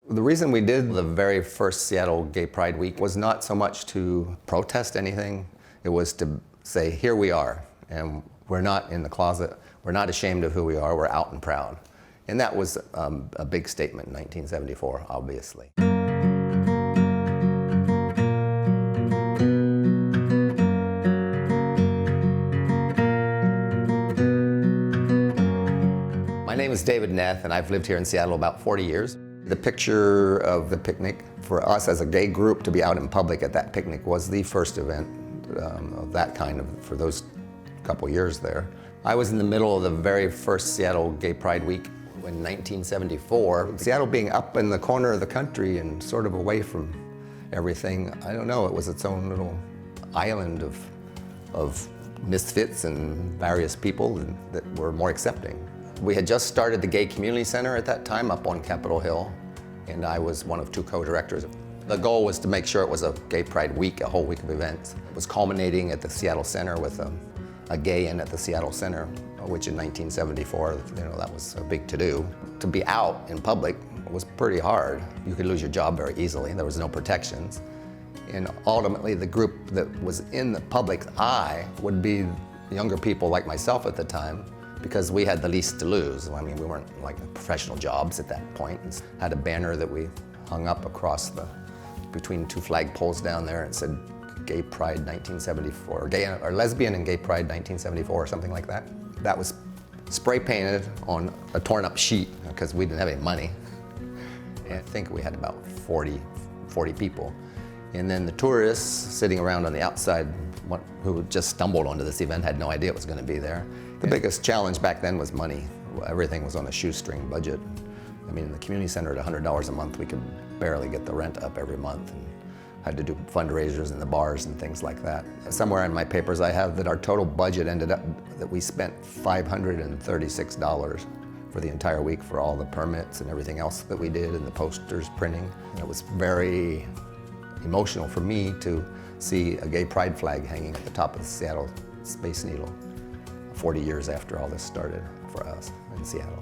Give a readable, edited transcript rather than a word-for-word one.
The reason we did the very first Seattle Gay Pride Week was not so much to protest anything, it was to say, here we are, and we're not in the closet, we're not ashamed of who we are, we're out and proud. And that was a big statement in 1974, obviously. My name is David Neth, and I've lived here in Seattle about 40 years. The picture of the picnic, for us as a gay group to be out in public at that picnic, was the first event of that kind for those couple years there. I was in the middle of the very first Seattle Gay Pride Week in 1974. Seattle being up in the corner of the country and sort of away from everything, I don't know, it was its own little island of misfits and various people that were more accepting. We had just started the Gay Community Center at that time up on Capitol Hill, and I was one of two co-directors. The goal was to make sure it was a Gay Pride Week, a whole week of events. It was culminating at the Seattle Center with a gay inn at the Seattle Center, which in 1974, that was a big to-do. To be out in public was pretty hard. You could lose your job very easily. There was no protections. And ultimately, the group that was in the public's eye would be younger people like myself at the time, because we had the least to lose. I mean, we weren't like professional jobs at that point. And had a banner that we hung up across between two flagpoles down there, and said Gay Pride 1974, or Lesbian and Gay Pride 1974, or something like that. That was spray painted on a torn up sheet because we didn't have any money. And I think we had about 40 people. And then the tourists sitting around on the outside who just stumbled onto this event had no idea it was going to be there. The biggest challenge back then was money. Everything was on a shoestring budget. I mean, in the community center at $100 a month, we could barely get the rent up every month, and had to do fundraisers in the bars and things like that. Somewhere in my papers I have that our total budget ended up that we spent $536 for the entire week for all the permits and everything else that we did, and the posters, printing. And it was very emotional for me to see a gay pride flag hanging at the top of the Seattle Space Needle 40 years after all this started for us in Seattle.